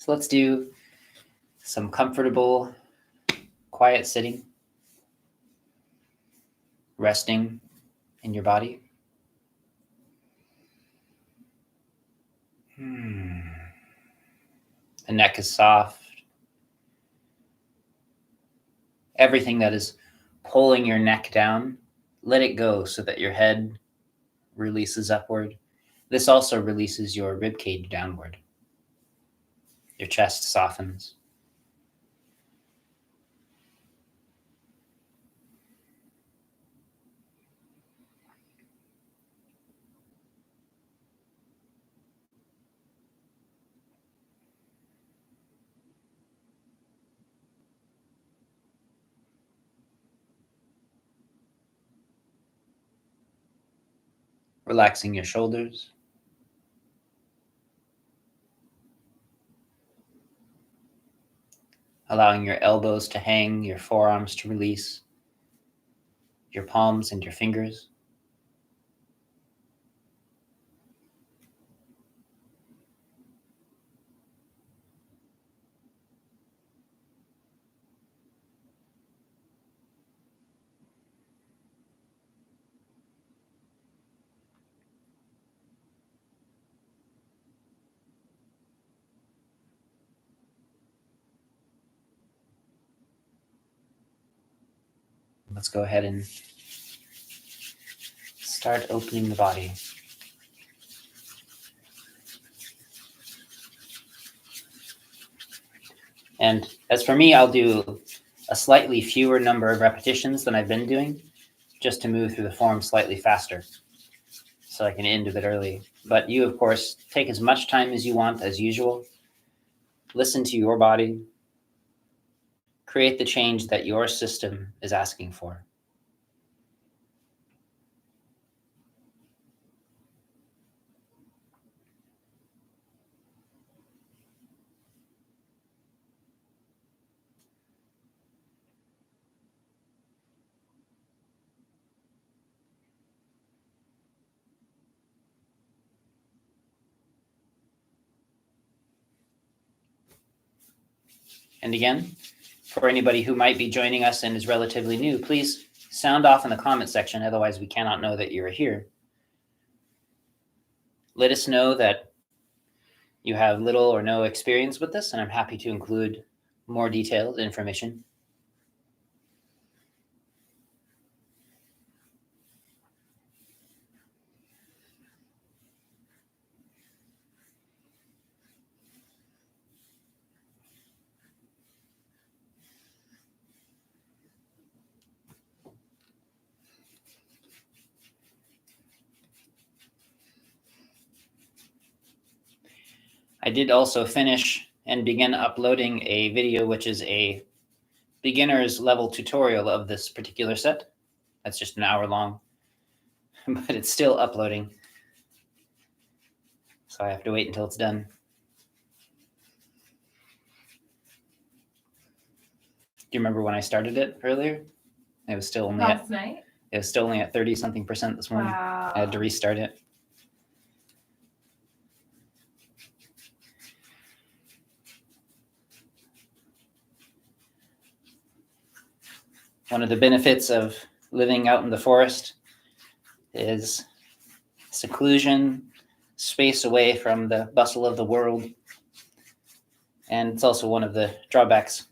So let's do some comfortable, quiet sitting, resting in your body. The neck is soft. Everything that is pulling your neck down, let it go so that your head releases upward. This also releases your rib cage downward. Your chest softens. Relaxing your shoulders. Allowing your elbows to hang, your forearms to release, your palms and your fingers. Let's go ahead and start opening the body. And as for me, I'll do a slightly fewer number of repetitions than I've been doing, just to move through the form slightly faster, so I can end a bit early. But you, of course, take as much time as you want, as usual. Listen to your body. Create the change that your system is asking for. And again, for anybody who might be joining us and is relatively new, please sound off in the comment section, otherwise we cannot know that you're here. Let us know that you have little or no experience with this, and I'm happy to include more detailed information. I did also finish and begin uploading a video, which is a beginner's level tutorial of this particular set. That's just an hour long, but it's still uploading. So I have to wait until it's done. Do you remember when I started it earlier? It was still only last night? It was still only at 30-something% this morning. Wow. I had to restart it. One of the benefits of living out in the forest is seclusion, space away from the bustle of the world. And it's also one of the drawbacks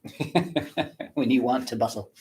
when you want to bustle.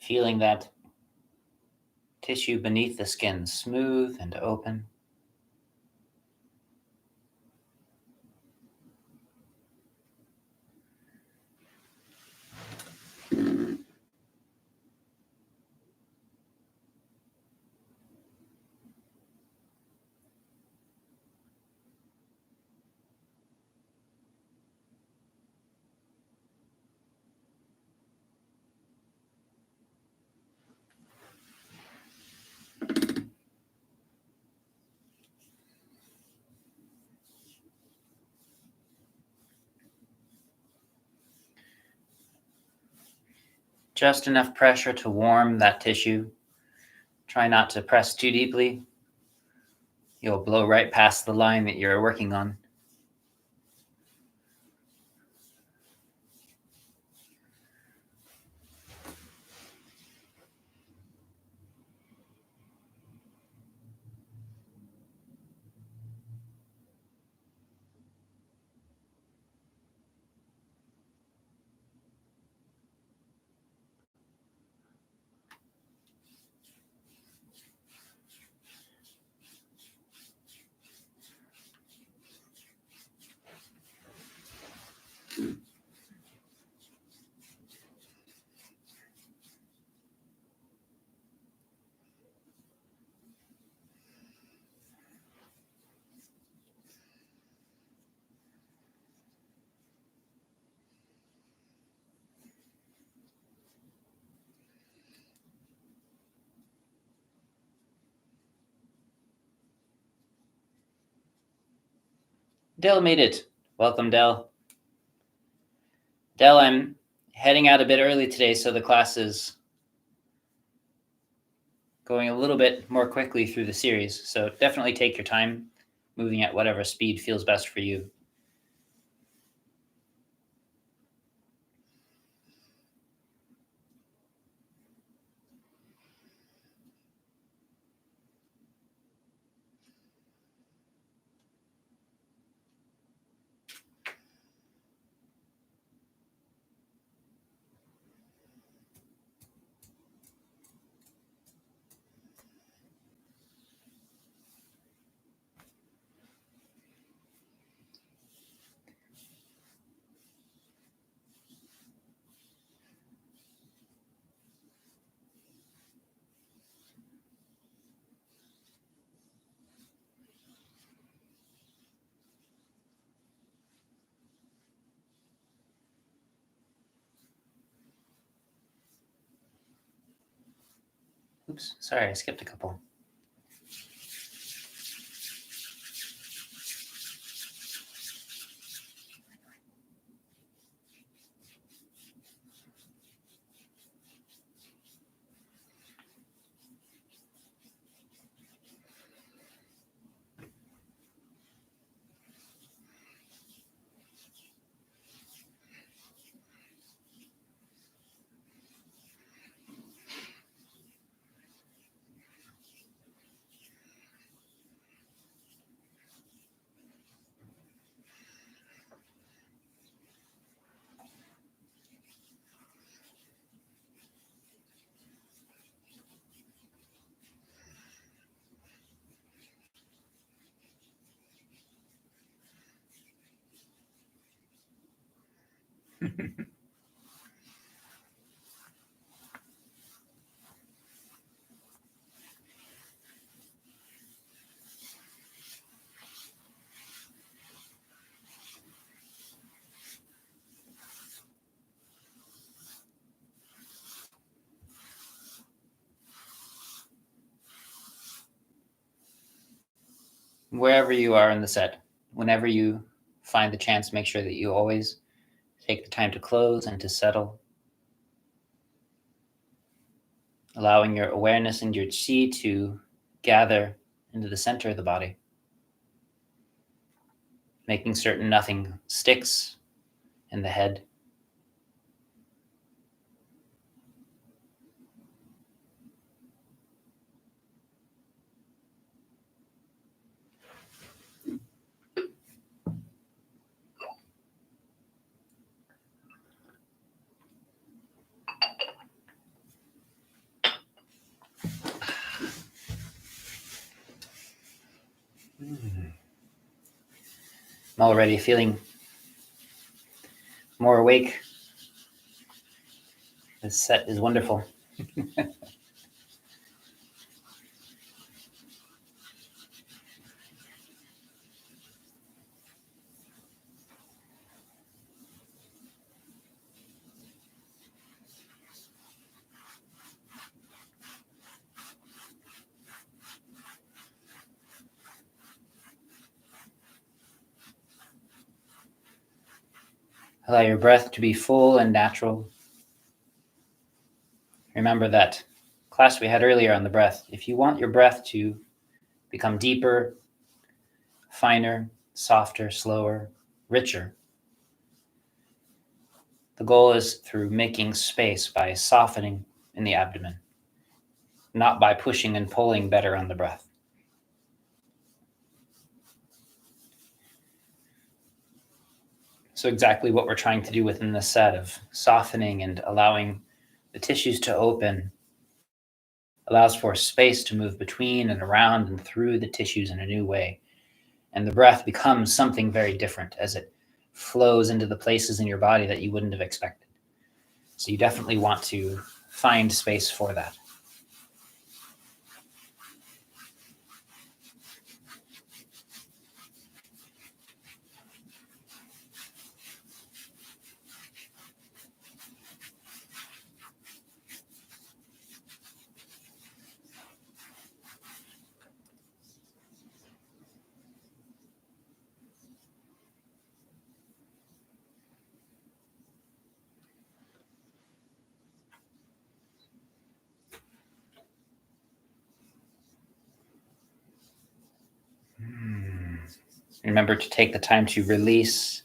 feeling that tissue beneath the skin smooth and open. Just enough pressure to warm that tissue. Try not to press too deeply. You'll blow right past the line that you're working on. Del made it. Welcome, Del. Del, I'm heading out a bit early today, so the class is going a little bit more quickly through the series. So definitely take your time, moving at whatever speed feels best for you. Oops, sorry, I skipped a couple. Wherever you are in the set, whenever you find the chance, make sure that you always take the time to close and to settle, allowing your awareness and your chi to gather into the center of the body, making certain nothing sticks in the head. I'm already feeling more awake. This set is wonderful. Allow your breath to be full and natural. Remember that class we had earlier on the breath. If you want your breath to become deeper, finer, softer, slower, richer, the goal is through making space by softening in the abdomen, not by pushing and pulling better on the breath. So exactly what we're trying to do within this set of softening and allowing the tissues to open allows for space to move between and around and through the tissues in a new way. And the breath becomes something very different as it flows into the places in your body that you wouldn't have expected. So you definitely want to find space for that. Remember to take the time to release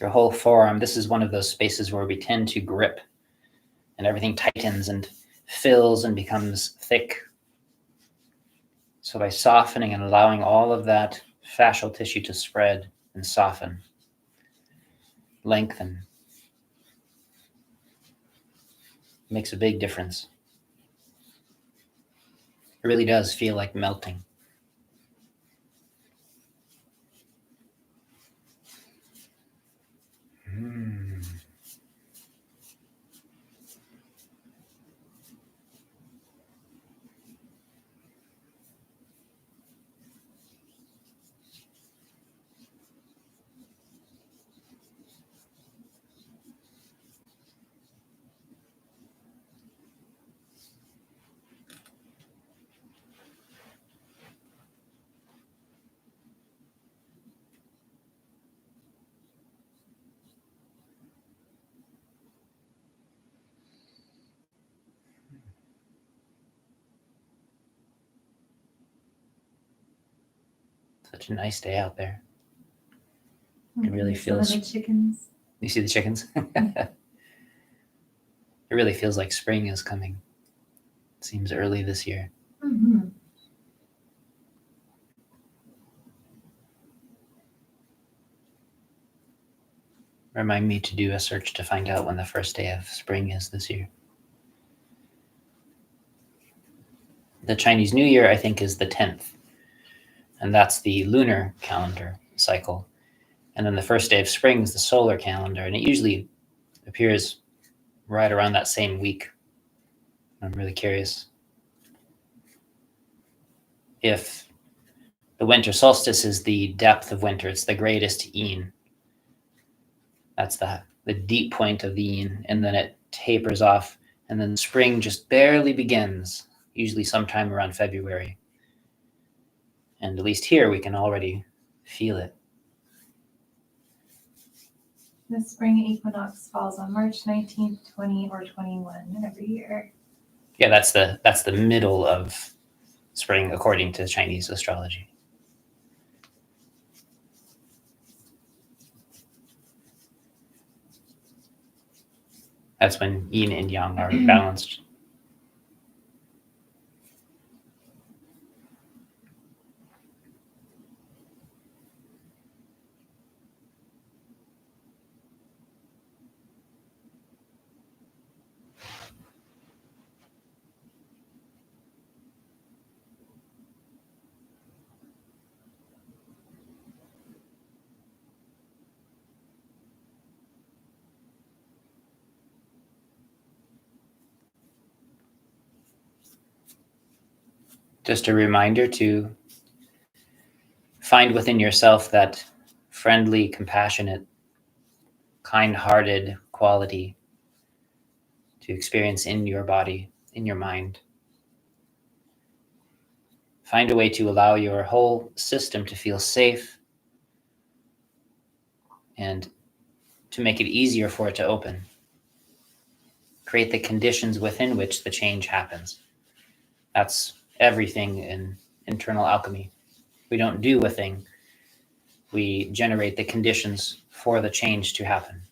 your whole forearm. This is one of those spaces where we tend to grip and everything tightens and fills and becomes thick. So by softening and allowing all of that fascial tissue to spread and soften, lengthen, makes a big difference. It really does feel like melting. Such a nice day out there. It really feels. Some of the chickens. You see the chickens? It really feels like spring is coming. It seems early this year. Mm-hmm. Remind me to do a search to find out when the first day of spring is this year. The Chinese New Year, I think, is the 10th. And that's the lunar calendar cycle. And then the first day of spring is the solar calendar. And it usually appears right around that same week. I'm really curious if the winter solstice is the depth of winter. It's the greatest yin. That's the deep point of the yin. And then it tapers off. And then spring just barely begins, usually sometime around February. And at least here we can already feel it. The spring equinox falls on March 19th, 20, or 21 every year. Yeah, that's the middle of spring according to Chinese astrology. That's when yin and yang are balanced. Just a reminder to find within yourself that friendly, compassionate, kind-hearted quality to experience in your body, in your mind. Find a way to allow your whole system to feel safe and to make it easier for it to open. Create the conditions within which the change happens. That's everything in internal alchemy. We don't do a thing. We generate the conditions for the change to happen.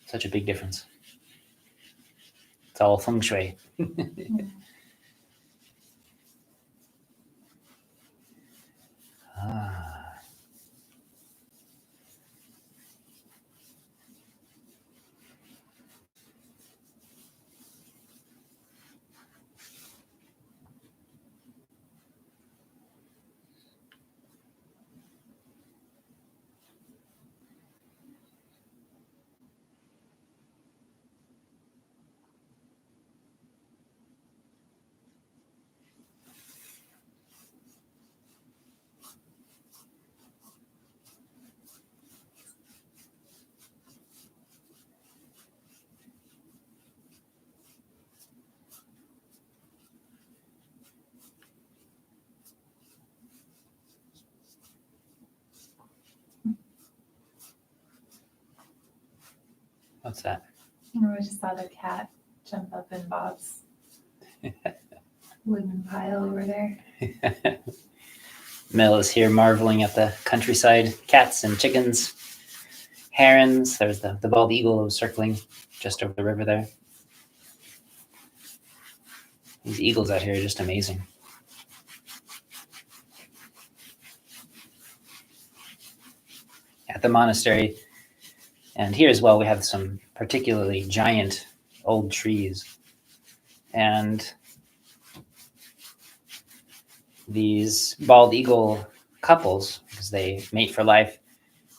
Such a big difference. It's all feng shui. What's that? I just saw the cat jump up in Bob's wooden pile over there. Mel is here marveling at the countryside, cats and chickens, herons. There's the bald eagle that was circling just over the river there. These eagles out here are just amazing. At the monastery, and here as well, we have some particularly giant old trees. And these bald eagle couples, because they mate for life,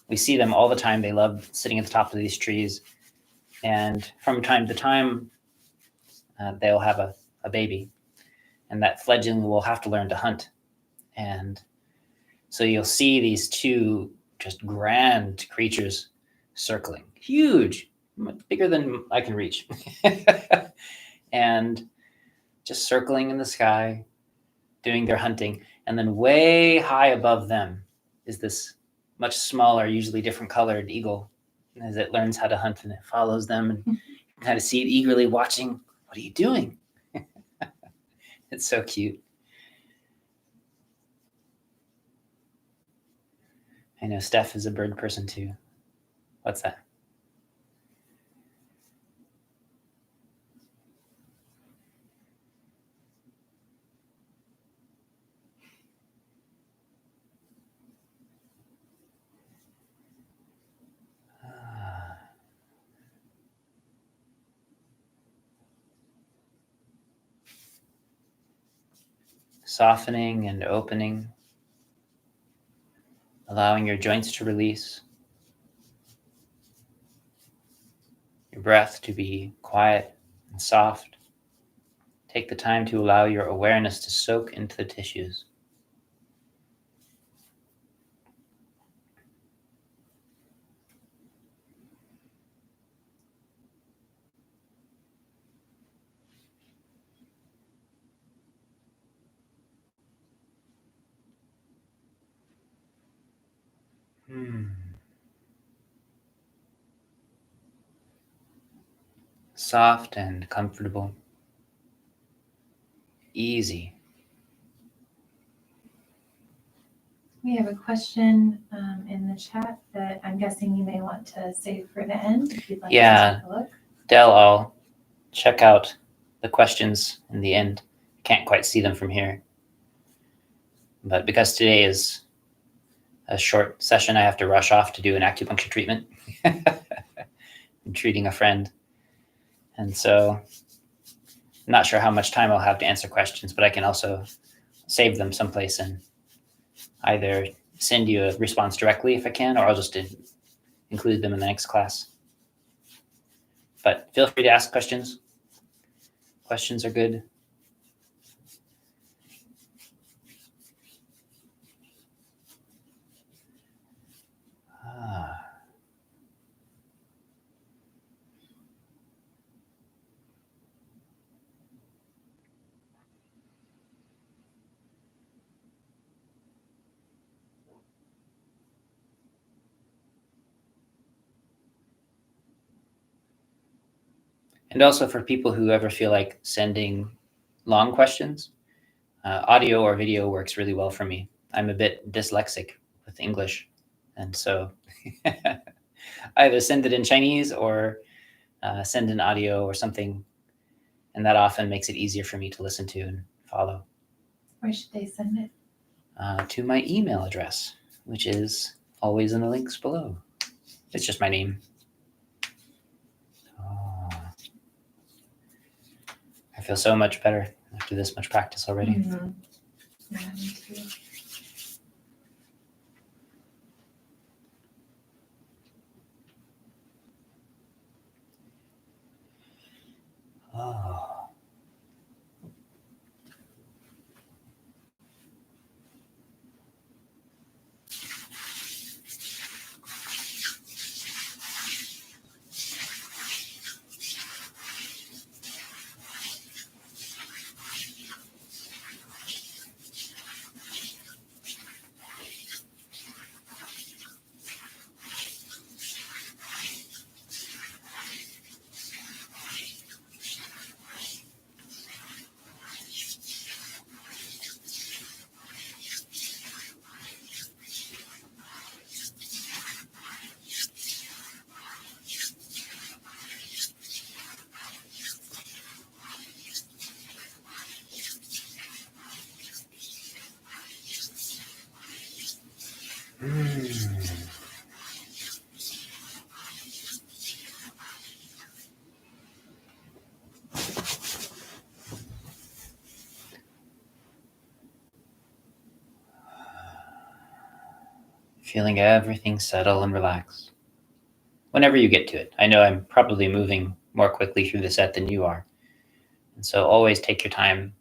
we see them all the time. They love sitting at the top of these trees. And from time to time, they'll have a baby. And that fledgling will have to learn to hunt. And so you'll see these two just grand creatures circling, huge, bigger than I can reach. And just circling in the sky, doing their hunting. And then way high above them is this much smaller, usually different colored eagle. As it learns how to hunt, and it follows them, and you can kind of see it eagerly watching. What are you doing? It's so cute. I know Steph is a bird person too. What's that? Softening and opening, allowing your joints to release, your breath to be quiet and soft. Take the time to allow your awareness to soak into the tissues. Soft and comfortable. Easy. We have a question in the chat that I'm guessing you may want to save for the end if you'd like to take a look. Del, I'll check out the questions in the end. Can't quite see them from here. But because today is a short session, I have to rush off to do an acupuncture treatment. I'm treating a friend. And so I'm not sure how much time I'll have to answer questions, but I can also save them someplace and either send you a response directly if I can, or I'll just include them in the next class. But feel free to ask questions. Questions are good. And also for people who ever feel like sending long questions, audio or video works really well for me. I'm a bit dyslexic with English, and so I either send it in Chinese or send an audio or something, and that often makes it easier for me to listen to and follow. Where should they send it? To my email address, which is always in the links below. It's just my name. Oh. I feel so much better after this much practice already. Mm-hmm. Yeah, me too. Oh. Feeling everything settle and relax. Whenever you get to it. I know I'm probably moving more quickly through the set than you are. And so always take your time.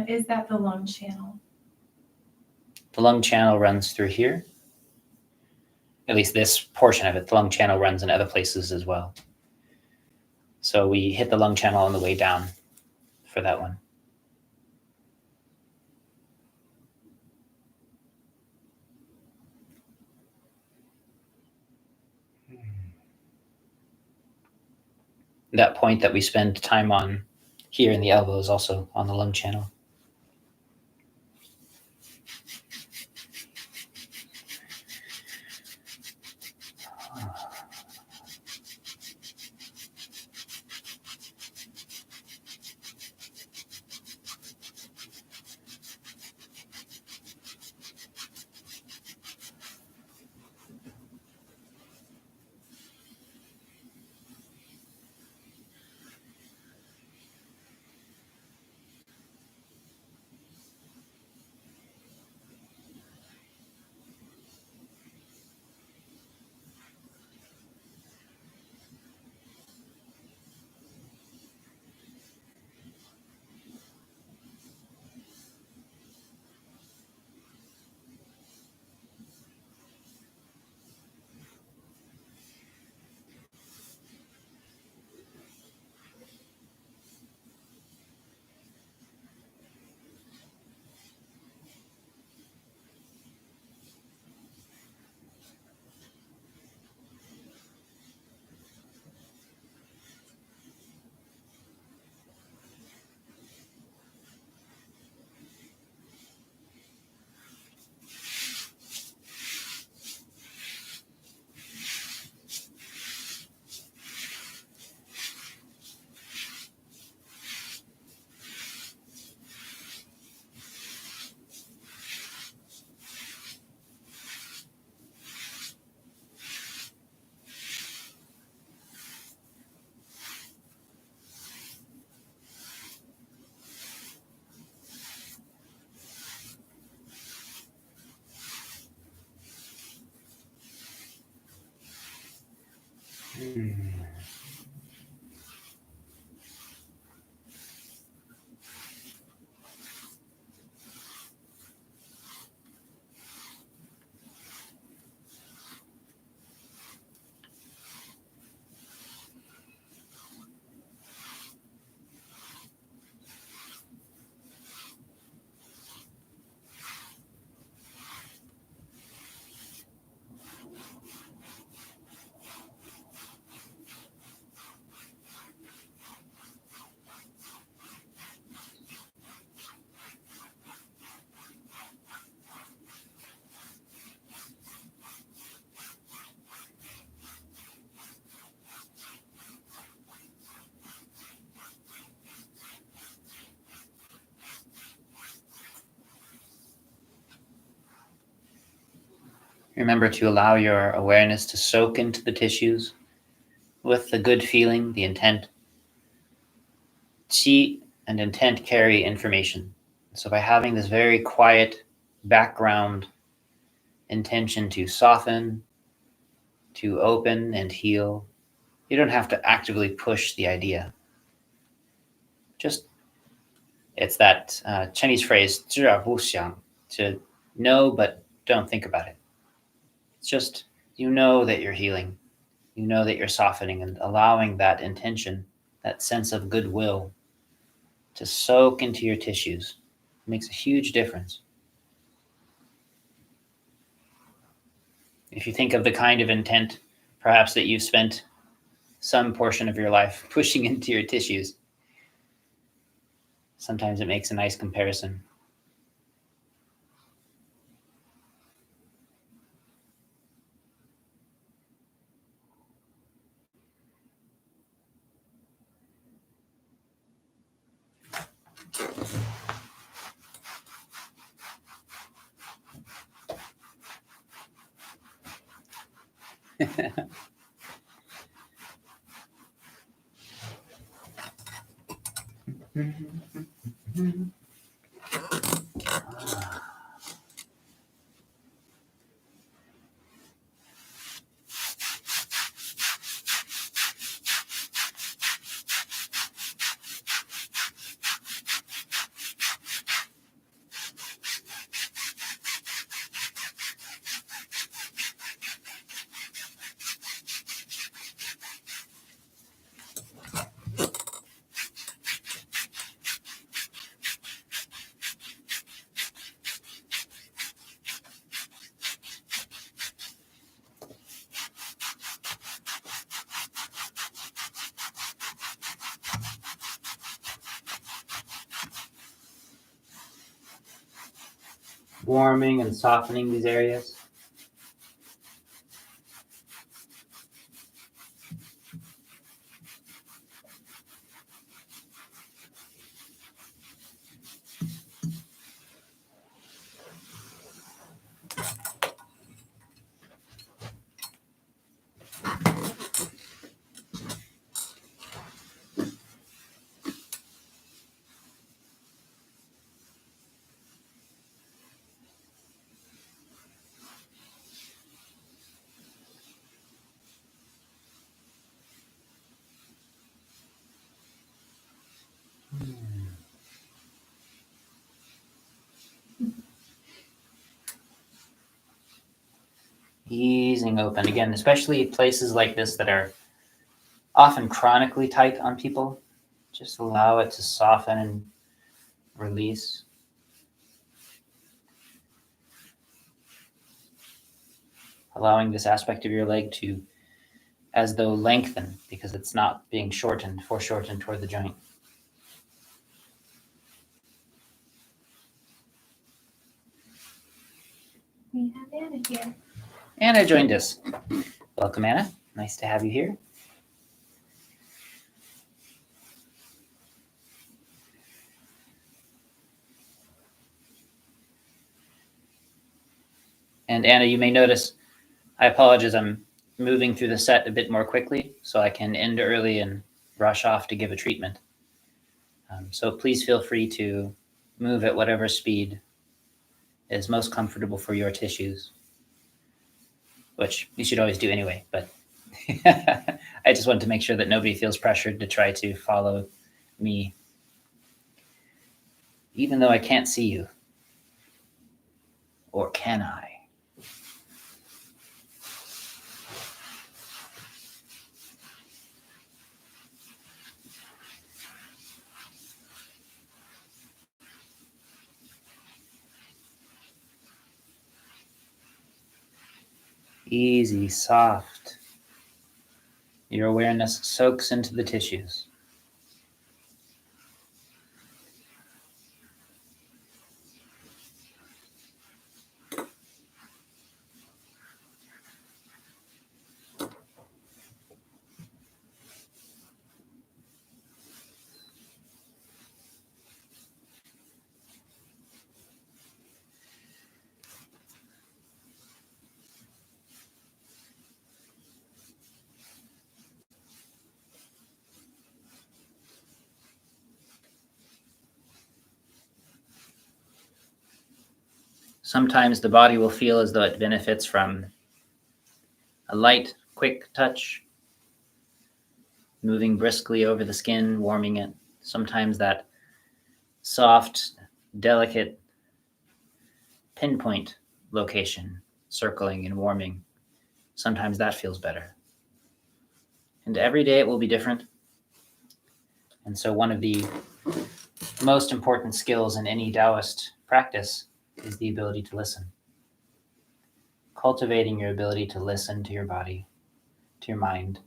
Is that the lung channel? The lung channel runs through here. At least this portion of it. The lung channel runs in other places as well. So we hit the lung channel on the way down for that one. That point that we spend time on here in the elbow is also on the lung channel. Remember to allow your awareness to soak into the tissues with the good feeling, the intent. Qi and intent carry information. So by having this very quiet background intention to soften, to open and heal, you don't have to actively push the idea. Just, it's that Chinese phrase, 知而不想, to know but don't think about it. It's just, you know that you're healing. You know that you're softening, and allowing that intention, that sense of goodwill, to soak into your tissues makes a huge difference. If you think of the kind of intent, perhaps that you've spent some portion of your life pushing into your tissues, sometimes it makes a nice comparison. Warming and softening these areas. Easing open again, especially places like this that are often chronically tight on people. Just allow it to soften and release. Allowing this aspect of your leg to, as though, lengthen, because it's not being foreshortened toward the joint. We have Anna here. Anna joined us. Welcome, Anna. Nice to have you here. And Anna, you may notice, I apologize, I'm moving through the set a bit more quickly so I can end early and rush off to give a treatment. So please feel free to move at whatever speed is most comfortable for your tissues, which you should always do anyway, but I just want to make sure that nobody feels pressured to try to follow me, even though I can't see you. Or can I? Easy, soft. Your awareness soaks into the tissues. Sometimes the body will feel as though it benefits from a light, quick touch, moving briskly over the skin, warming it. Sometimes that soft, delicate pinpoint location, circling and warming. Sometimes that feels better. And every day it will be different. And so one of the most important skills in any Taoist practice is the ability to listen. Cultivating your ability to listen to your body, to your mind.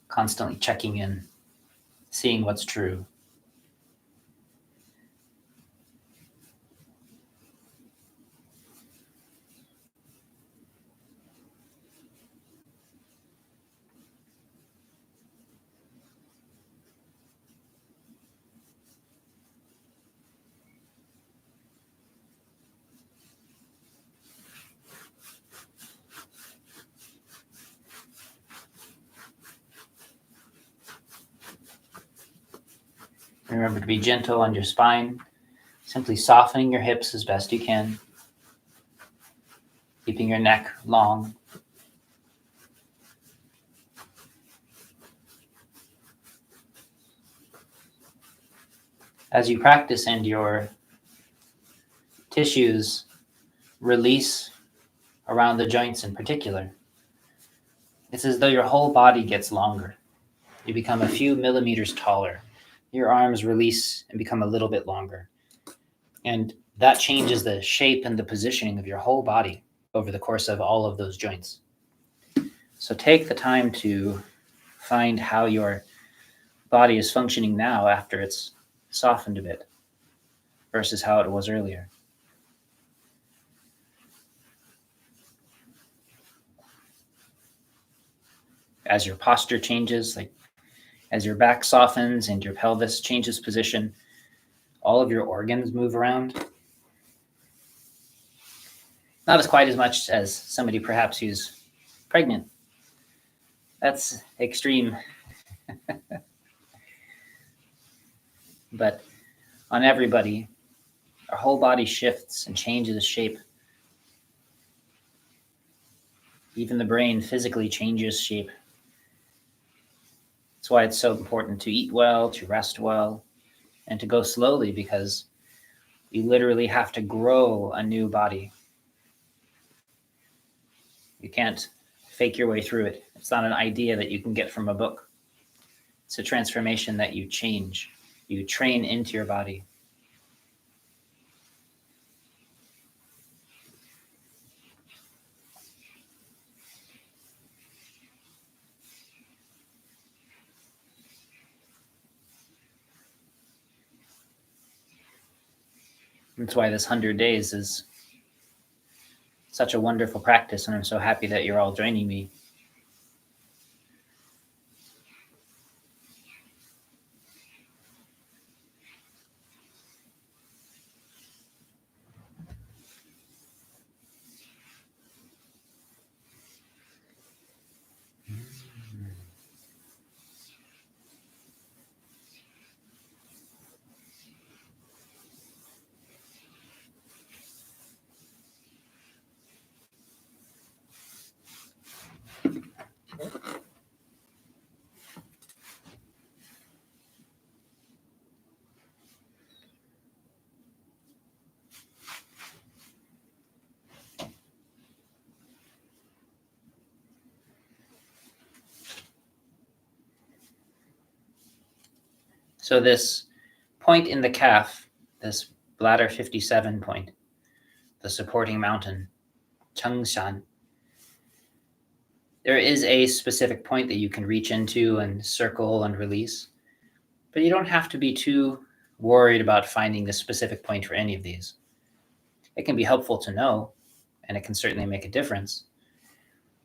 Constantly checking in, seeing what's true. Remember to be gentle on your spine, simply softening your hips as best you can, keeping your neck long. As you practice and your tissues release around the joints in particular, it's as though your whole body gets longer. You become a few millimeters taller. Your arms release and become a little bit longer. And that changes the shape and the positioning of your whole body over the course of all of those joints. So take the time to find how your body is functioning now after it's softened a bit versus how it was earlier. As your posture changes, like as your back softens and your pelvis changes position, all of your organs move around. Not as quite as much as somebody perhaps who's pregnant. That's extreme. But on everybody, our whole body shifts and changes shape. Even the brain physically changes shape. That's why it's so important to eat well, to rest well, and to go slowly, because you literally have to grow a new body. You can't fake your way through it. It's not an idea that you can get from a book. It's a transformation that you change. You train into your body. That's why this 100 days is such a wonderful practice, and I'm so happy that you're all joining me. So this point in the calf, this bladder 57 point, the supporting mountain, Chengshan, there is a specific point that you can reach into and circle and release, but you don't have to be too worried about finding the specific point for any of these. It can be helpful to know, and it can certainly make a difference.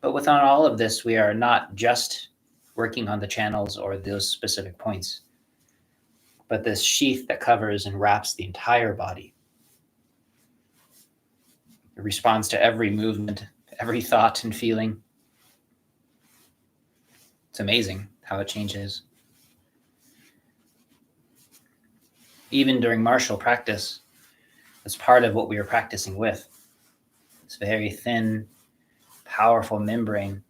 But within all of this, we are not just working on the channels or those specific points, but this sheath that covers and wraps the entire body. It responds to every movement, every thought and feeling. It's amazing how it changes. even during martial practice, it's part of what we were practicing with. It's very thin, powerful membrane.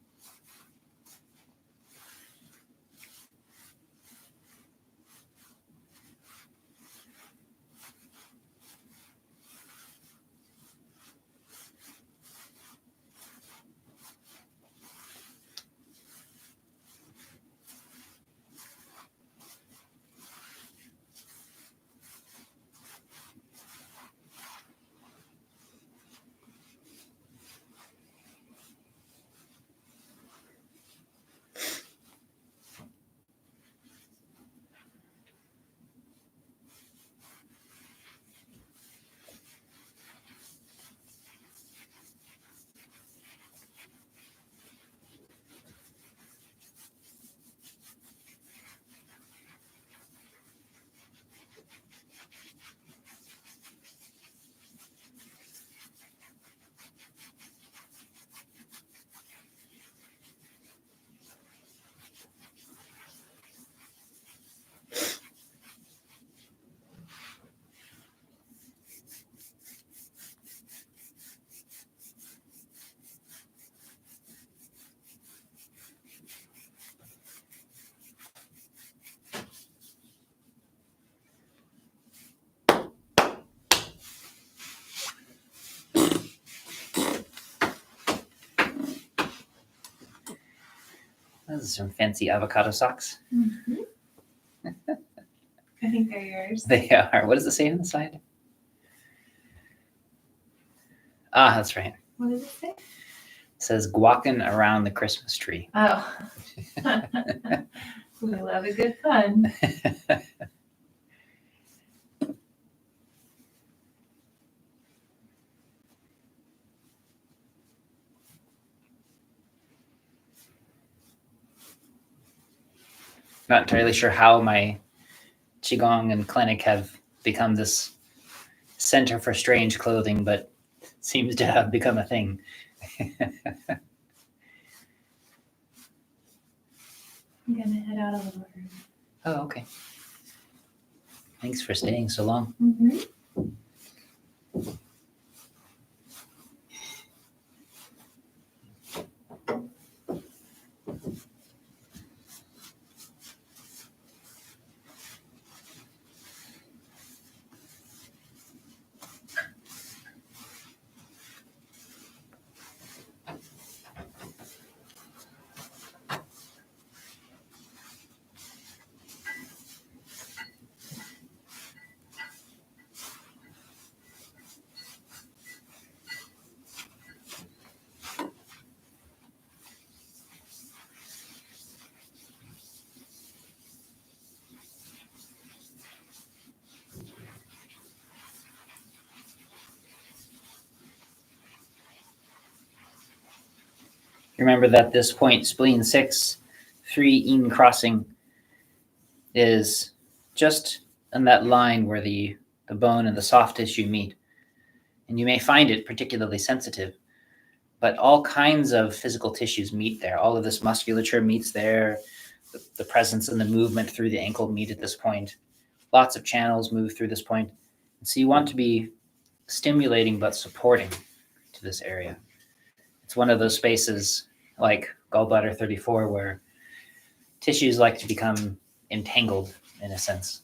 Those are some fancy avocado socks. Mm-hmm. I think they're yours. They are. What does it say on the side? Ah, that's right. What does it say? It says guacking around the Christmas tree. Oh. We love a good pun. Not entirely sure how my Qigong and clinic have become this center for strange clothing, but it seems to have become a thing. I'm gonna head out a little early. Oh, okay. Thanks for staying so long. Mm-hmm. Remember that this point, spleen 6, 3 in crossing, is just on that line where the bone and the soft tissue meet. And you may find it particularly sensitive, but all kinds of physical tissues meet there. All of this musculature meets there. The presence and the movement through the ankle meet at this point. Lots of channels move through this point. And so you want to be stimulating but supporting to this area. It's one of those spaces like gallbladder 34 where tissues like to become entangled in a sense.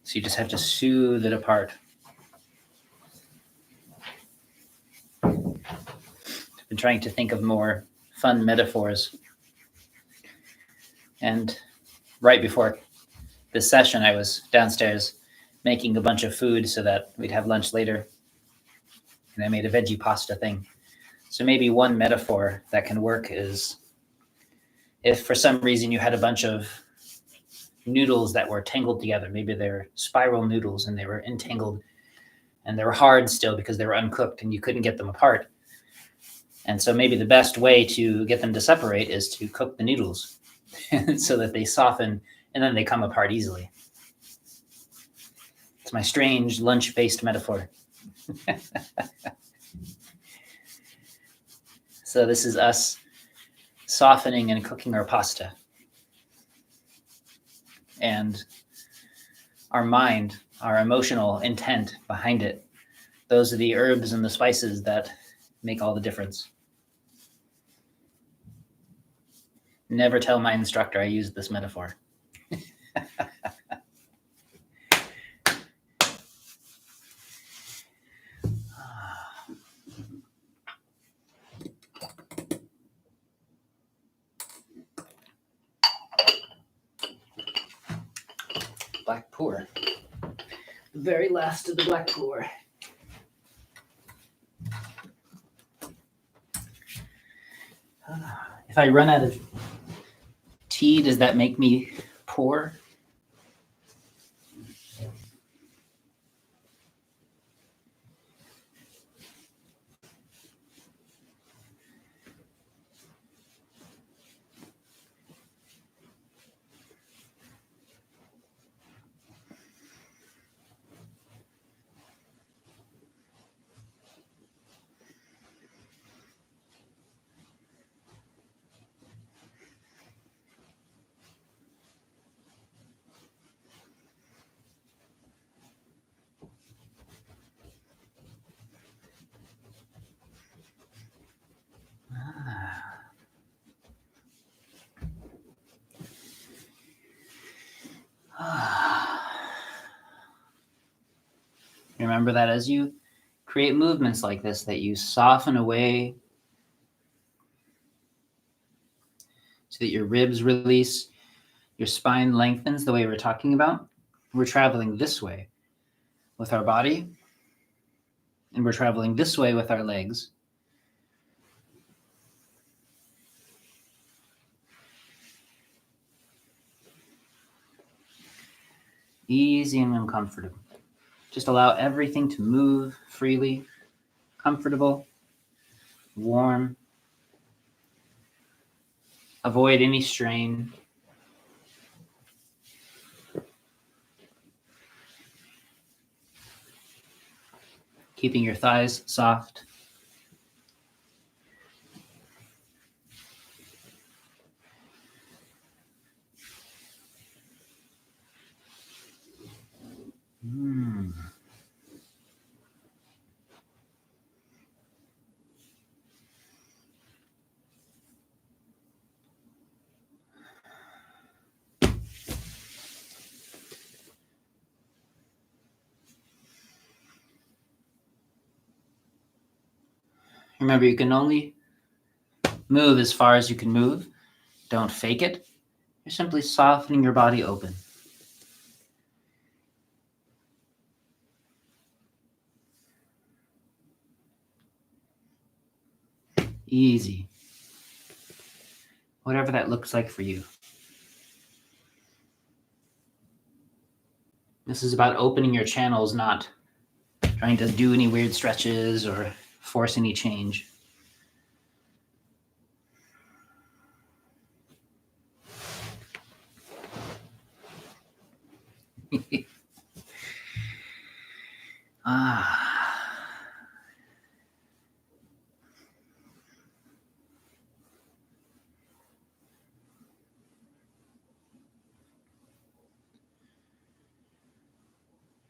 So you just have to soothe it apart. I've been trying to think of more fun metaphors. And right before this session, I was downstairs making a bunch of food so that we'd have lunch later. And I made a veggie pasta thing. So maybe one metaphor that can work is if for some reason you had a bunch of noodles that were tangled together, maybe they're spiral noodles and they were entangled and they were hard still because they were uncooked and you couldn't get them apart. And so maybe the best way to get them to separate is to cook the noodles so that they soften and then they come apart easily. It's my strange lunch-based metaphor. So this is us softening and cooking our pasta. And our mind, our emotional intent behind it. Those are the herbs and the spices that make all the difference. Never tell my instructor I used this metaphor. Black pour. The very last of the black pour. If I run out of tea, does that make me pour? Remember that as you create movements like this, that you soften away so that your ribs release, your spine lengthens the way we're talking about. We're traveling this way with our body, and we're traveling this way with our legs. Easy and uncomfortable. Just allow everything to move freely, comfortable, warm. Avoid any strain. Keeping your thighs soft. Remember, you can only move as far as you can move. Don't fake it. You're simply softening your body open. Easy. Whatever that looks like for you. This is about opening your channels, not trying to do any weird stretches or force any change.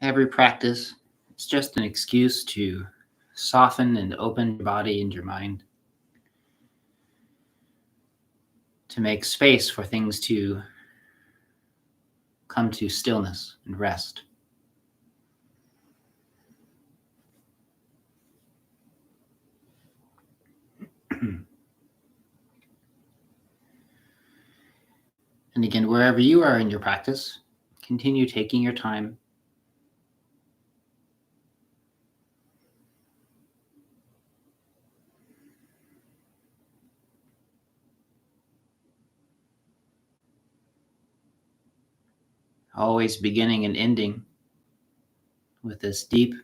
Every practice, it's just an excuse to soften and open your body and your mind, to make space for things to come to stillness and rest. And again, wherever you are in your practice, continue taking your time. Always beginning and ending with this deep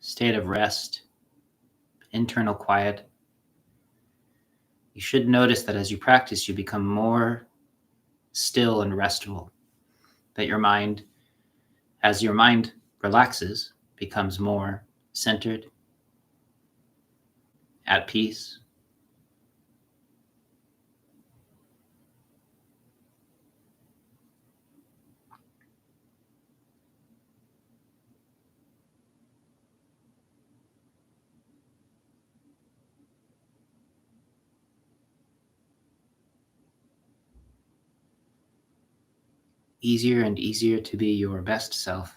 state of rest, internal quiet. You should notice that as you practice, you become more still and restful. That your mind, as your mind relaxes, becomes more centered, at peace. easier and easier to be your best self.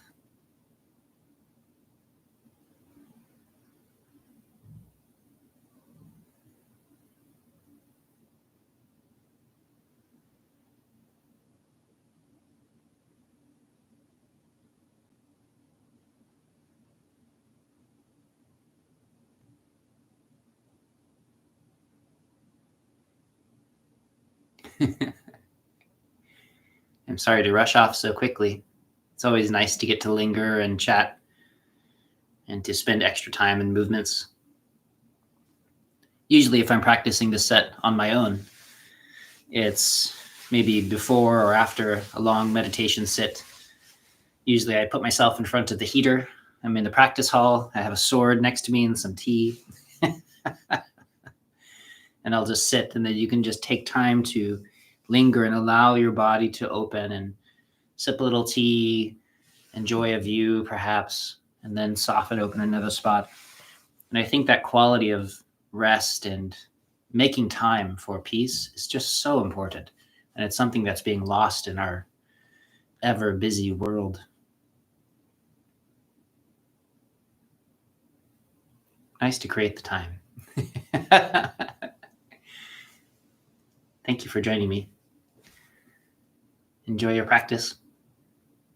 I'm sorry to rush off so quickly. It's always nice to get to linger and chat and to spend extra time in movements. Usually if I'm practicing this set on my own, it's maybe before or after a long meditation sit. Usually I put myself in front of the heater. I'm in the practice hall. I have a sword next to me and some tea. And I'll just sit, and then you can just take time to linger and allow your body to open and sip a little tea, enjoy a view perhaps, and then soften open another spot. And I think that quality of rest and making time for peace is just so important. And it's something that's being lost in our ever busy world. Nice to create the time. Thank you for joining me. Enjoy your practice.